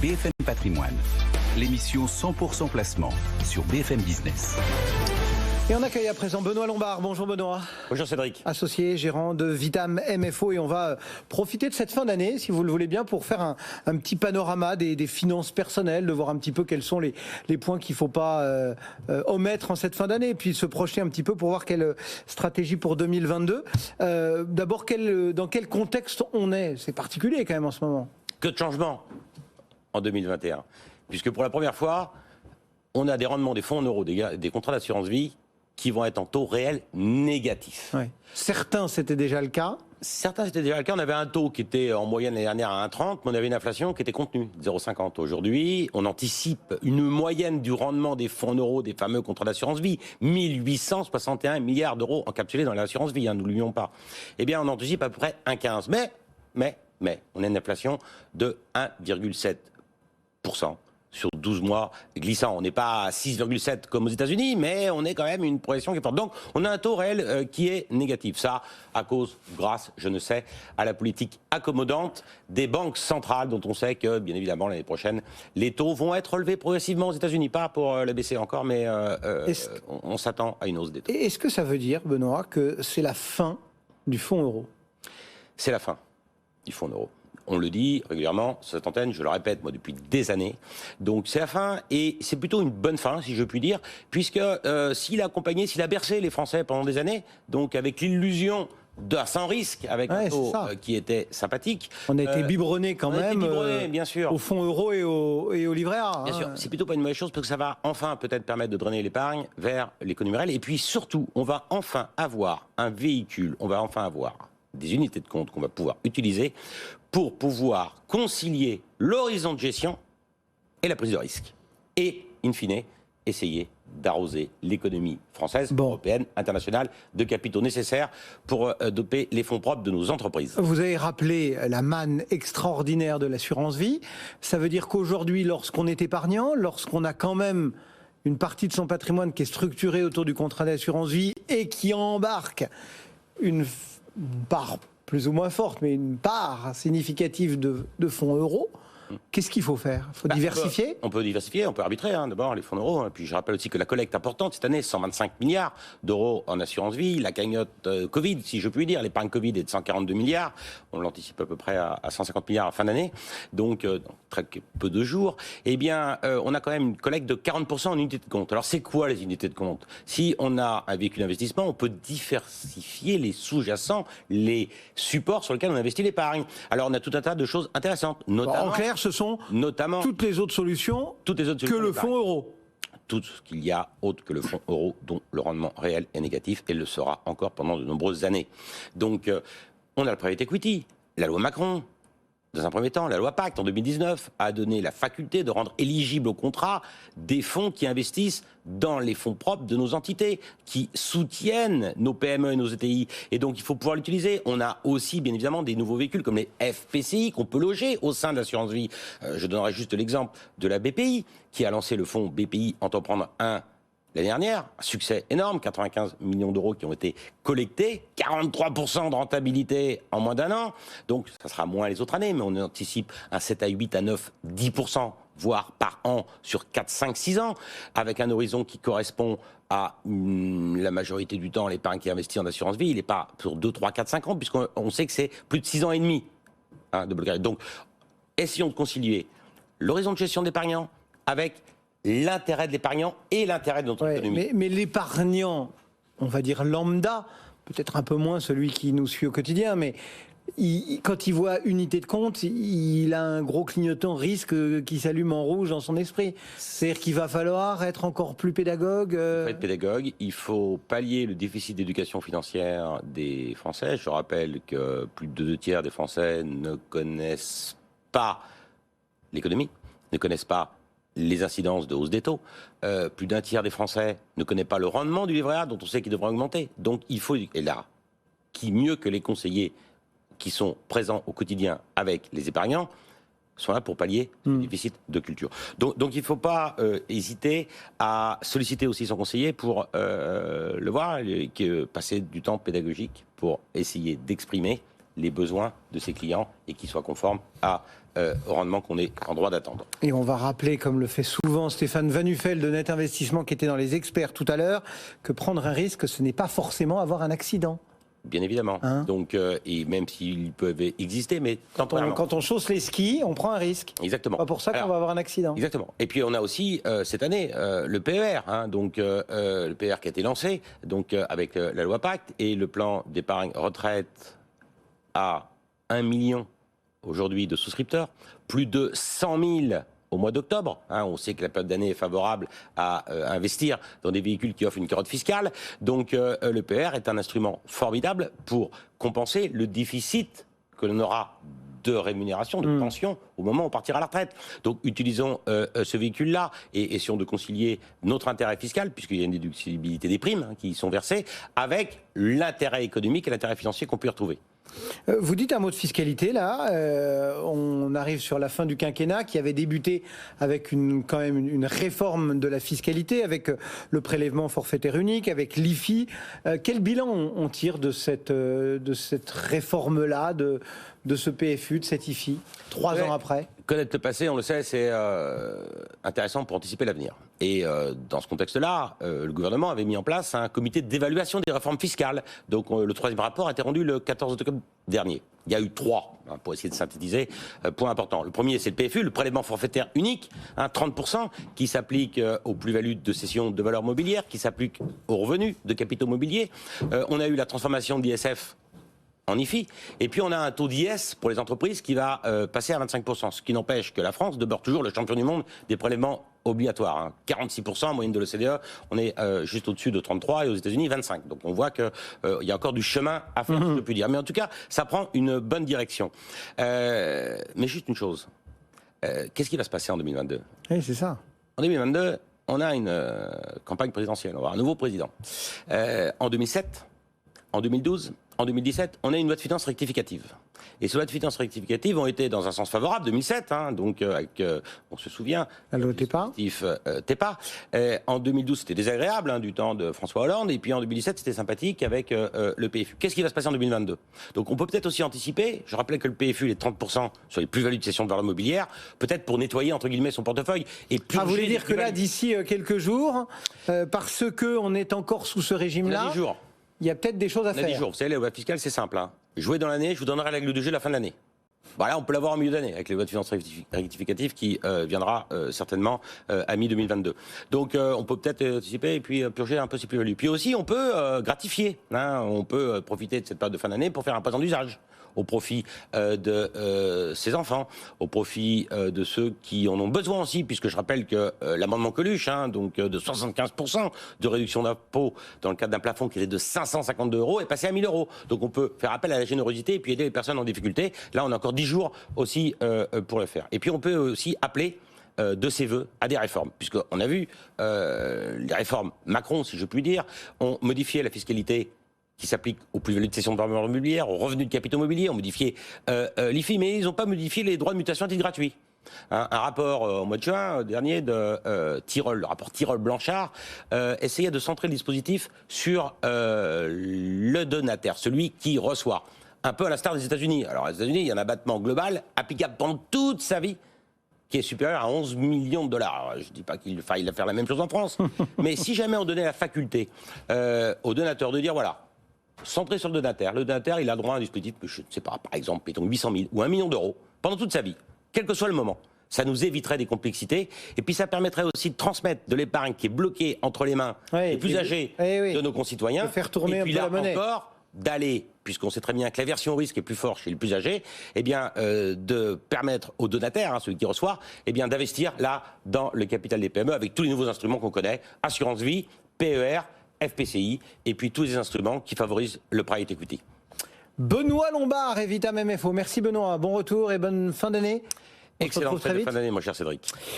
BFM Patrimoine, l'émission 100% placement sur BFM Business. Et on accueille à présent Benoît Lombard. Bonjour Benoît. Bonjour Cédric. Associé, gérant de Vitam MFO, et on va profiter de cette fin d'année, si vous le voulez bien, pour faire un petit panorama des finances personnelles, de voir un petit peu quels sont les points qu'il ne faut pas omettre en cette fin d'année, et puis se projeter un petit peu pour voir quelle stratégie pour 2022. D'abord, dans quel contexte on est? C'est particulier quand même en ce moment. Que de changements en 2021, puisque pour la première fois, on a des rendements des fonds en euros, des contrats d'assurance vie, qui vont être en taux réel négatif. Ouais. Certains, c'était déjà le cas. Certains, c'était déjà le cas. On avait un taux qui était en moyenne l'année dernière à 1,30, mais on avait une inflation qui était contenue, 0,50. Aujourd'hui, on anticipe une moyenne du rendement des fonds en euros, des fameux contrats d'assurance vie, 1861 milliards d'euros encapsulés dans l'assurance vie, ne l'oublions pas. Eh bien, on anticipe à peu près 1,15. Mais, on a une inflation de 1,7%. Sur 12 mois glissant. On n'est pas à 6,7 comme aux États-Unis, mais on est quand même une progression qui est forte. Donc, on a un taux réel qui est négatif. Ça, à cause, grâce, je ne sais, à la politique accommodante des banques centrales, dont on sait que, bien évidemment, l'année prochaine, les taux vont être relevés progressivement aux États-Unis. Pas pour la BCE encore, mais on s'attend à une hausse des taux. Est-ce que ça veut dire, Benoît, que c'est la fin du fonds euro? C'est la fin du fonds euro. On le dit régulièrement sur cette antenne, je le répète moi depuis des années. Donc c'est la fin, et c'est plutôt une bonne fin, si je puis dire, puisque s'il a bercé les Français pendant des années, donc avec l'illusion sans risque, avec un taux qui était sympathique. On a été biberonné quand même bien sûr, au fonds euro et au livret A. Bien sûr, c'est plutôt pas une mauvaise chose, parce que ça va enfin peut-être permettre de drainer l'épargne vers l'économie réelle. Et puis surtout, on va enfin avoir un véhicule, on va enfin avoir des unités de compte qu'on va pouvoir utiliser pour pouvoir concilier l'horizon de gestion et la prise de risque. Et, in fine, essayer d'arroser l'économie française, européenne, internationale, de capitaux nécessaires pour doper les fonds propres de nos entreprises. Vous avez rappelé la manne extraordinaire de l'assurance vie. Ça veut dire qu'aujourd'hui, lorsqu'on est épargnant, lorsqu'on a quand même une partie de son patrimoine qui est structurée autour du contrat d'assurance vie et qui embarque une part plus ou moins forte, mais une part significative de fonds euros, qu'est-ce qu'il faut faire? Il faut diversifier? On peut diversifier, on peut arbitrer d'abord les fonds euros. Puis je rappelle aussi que la collecte importante cette année, 125 milliards d'euros en assurance vie. La cagnotte Covid, si je puis dire, l'épargne Covid est de 142 milliards. On l'anticipe à peu près à 150 milliards à fin d'année. Donc, très peu de jours. Eh bien, on a quand même une collecte de 40% en unités de compte. Alors, c'est quoi les unités de compte? Si on a un véhicule d'investissement, on peut diversifier les sous-jacents, les supports sur lesquels on investit l'épargne. Alors, on a tout un tas de choses intéressantes, notamment... En clair, ce sont toutes les autres solutions que le fonds euro. Tout ce qu'il y a autre que le fonds euro, dont le rendement réel est négatif, et le sera encore pendant de nombreuses années. Donc, on a le private equity, la loi Macron. Dans un premier temps, la loi Pacte, en 2019, a donné la faculté de rendre éligibles au contrat des fonds qui investissent dans les fonds propres de nos entités, qui soutiennent nos PME et nos ETI. Et donc, il faut pouvoir l'utiliser. On a aussi, bien évidemment, des nouveaux véhicules comme les FPCI qu'on peut loger au sein de l'assurance vie. Je donnerai juste l'exemple de la BPI, qui a lancé le fonds BPI Entreprendre 1 l'année dernière. Un succès énorme, 95 millions d'euros qui ont été collectés, 43% de rentabilité en moins d'un an. Donc, ça sera moins les autres années, mais on anticipe un 7 à 8 à 9, 10%, voire par an sur 4, 5, 6 ans, avec un horizon qui correspond à la majorité du temps, l'épargne qui est investie en assurance vie, il n'est pas sur 2, 3, 4, 5 ans, puisqu'on sait que c'est plus de 6 ans et demi de bloquage. Donc, essayons de concilier l'horizon de gestion d'épargnants avec l'intérêt de l'épargnant et l'intérêt de notre économie. Mais l'épargnant, on va dire lambda, peut-être un peu moins celui qui nous suit au quotidien, mais quand il voit unité de compte, il a un gros clignotant risque qui s'allume en rouge dans son esprit. C'est-à-dire qu'il va falloir être encore plus pédagogue. Il faut être pédagogue, il faut pallier le déficit d'éducation financière des Français. Je rappelle que plus de 2 tiers des Français ne connaissent pas l'économie, ne connaissent pas les incidences de hausse des taux. Plus d'1 tiers des Français ne connaît pas le rendement du livret A, dont on sait qu'il devrait augmenter. Donc il faut, et là, qui mieux que les conseillers qui sont présents au quotidien avec les épargnants, sont là pour pallier le déficit de culture. Donc il ne faut pas hésiter à solliciter aussi son conseiller pour le voir, passer du temps pédagogique pour essayer d'exprimer les besoins de ses clients et qui soit conforme au rendement qu'on est en droit d'attendre. Et on va rappeler, comme le fait souvent Stéphane Vanufel de Net Investissement, qui était dans les experts tout à l'heure, que prendre un risque, ce n'est pas forcément avoir un accident. Bien évidemment. Donc, et même s'ils peuvent exister, mais temporairement. Quand on chausse les skis, on prend un risque. Exactement. Pas pour ça qu'on va avoir un accident. Exactement. Et puis on a aussi cette année le PER, donc le PER qui a été lancé, donc avec la loi Pacte et le plan d'épargne retraite à 1 million aujourd'hui de souscripteurs, plus de 100 000 au mois d'octobre. On sait que la période d'année est favorable à investir dans des véhicules qui offrent une carotte fiscale. Donc le PER est un instrument formidable pour compenser le déficit que l'on aura de rémunération, de pension, au moment où on partira à la retraite. Donc utilisons ce véhicule-là et essayons de concilier notre intérêt fiscal, puisqu'il y a une déductibilité des primes qui y sont versées, avec l'intérêt économique et l'intérêt financier qu'on peut y retrouver. Vous dites un mot de fiscalité, là. On arrive sur la fin du quinquennat qui avait débuté avec quand même une réforme de la fiscalité, avec le prélèvement forfaitaire unique, avec l'IFI. Quel bilan on tire de cette réforme-là, de ce PFU, de cette IFI, 3 ans après? Connaître le passé, on le sait, c'est intéressant pour anticiper l'avenir. Et dans ce contexte-là, le gouvernement avait mis en place un comité d'évaluation des réformes fiscales. Donc le 3e rapport a été rendu le 14 octobre dernier. Il y a eu 3, pour essayer de synthétiser, points importants. Le premier, c'est le PFU, le prélèvement forfaitaire unique, 30%, qui s'applique aux plus-values de cession de valeurs mobilières, qui s'applique aux revenus de capitaux mobiliers. On a eu la transformation de l'ISF en IFI, et puis on a un taux d'IS pour les entreprises qui va passer à 25%, ce qui n'empêche que la France demeure toujours le champion du monde des prélèvements obligatoires. 46% en moyenne de l'OCDE, on est juste au-dessus de 33%, et aux États-Unis 25%. Donc on voit qu'il y a encore du chemin à faire, si je puis dire. Mais en tout cas, ça prend une bonne direction. Mais juste une chose, qu'est-ce qui va se passer en 2022 ? Oui, c'est ça. En 2022, on a une campagne présidentielle, on va avoir un nouveau président. En 2007, en 2012, en 2017, on a une loi de finances rectificative. Et ces lois de finances rectificatives ont été dans un sens favorable, 2007, donc avec, on se souvient, la loi TEPA. TEPA. En 2012, c'était désagréable, du temps de François Hollande, et puis en 2017, c'était sympathique avec le PFU. Qu'est-ce qui va se passer en 2022 ? Donc on peut peut-être aussi anticiper, je rappelais que le PFU est 30% sur les plus-values de cession de valeurs mobilières, peut-être pour nettoyer, entre guillemets, son portefeuille. Et vous voulez dire que là, d'ici quelques jours, parce qu'on est encore sous ce régime-là, il y a peut-être des choses à faire. 10 jours. Vous savez, les lois fiscales, c'est simple. Jouer dans l'année, je vous donnerai la règle de jeu à la fin de l'année. Voilà, on peut l'avoir en milieu d'année, avec les lois de finances rectificatives qui viendra certainement à mi-2022. Donc on peut peut-être anticiper et puis purger un peu ses plus-values. Puis aussi, on peut gratifier. On peut profiter de cette période de fin d'année pour faire un présent d'usage au profit de ses enfants, au profit de ceux qui en ont besoin aussi, puisque je rappelle que l'amendement Coluche, donc de 75% de réduction d'impôt dans le cadre d'un plafond qui était de 552 €, est passé à 1 000 €. Donc on peut faire appel à la générosité et puis aider les personnes en difficulté. Là, on a encore 10 jours aussi pour le faire. Et puis on peut aussi appeler de ses voeux à des réformes, puisqu'on a vu les réformes Macron, si je puis dire, ont modifié la fiscalité qui s'applique aux plus-values de cession de valeurs mobilières, aux revenus de capitaux mobiliers, ont modifié l'IFI, mais ils n'ont pas modifié les droits de mutation à titre gratuit. Un rapport au mois de juin dernier de Tirole, le rapport Tirole-Blanchard, essayait de centrer le dispositif sur le donataire, celui qui reçoit. Un peu à l'instar des États-Unis. Alors, aux États-Unis, il y a un abattement global applicable pendant toute sa vie qui est supérieur à 11 millions de dollars. Alors, je ne dis pas qu'il faille faire la même chose en France, mais si jamais on donnait la faculté au donateur de dire, voilà, centré sur le donataire, il a droit à un dispositif, je ne sais pas, par exemple, mettons 800 000 ou 1 million d'euros, pendant toute sa vie, quel que soit le moment. Ça nous éviterait des complexités, et puis ça permettrait aussi de transmettre de l'épargne qui est bloquée entre les mains des plus âgés de nos concitoyens, de faire tourner et puis un peu là la monnaie. encore, d'aller, puisqu'on sait très bien que l'aversion au risque est plus forte chez les plus âgés, de permettre aux donataires, celui qui reçoit, d'investir là dans le capital des PME avec tous les nouveaux instruments qu'on connaît, assurance vie, PER, FPCI, et puis tous les instruments qui favorisent le private equity. Benoît Lombard, Evita MFO. Merci Benoît, bon retour et bonne fin d'année. Excellente fin d'année, mon cher Cédric.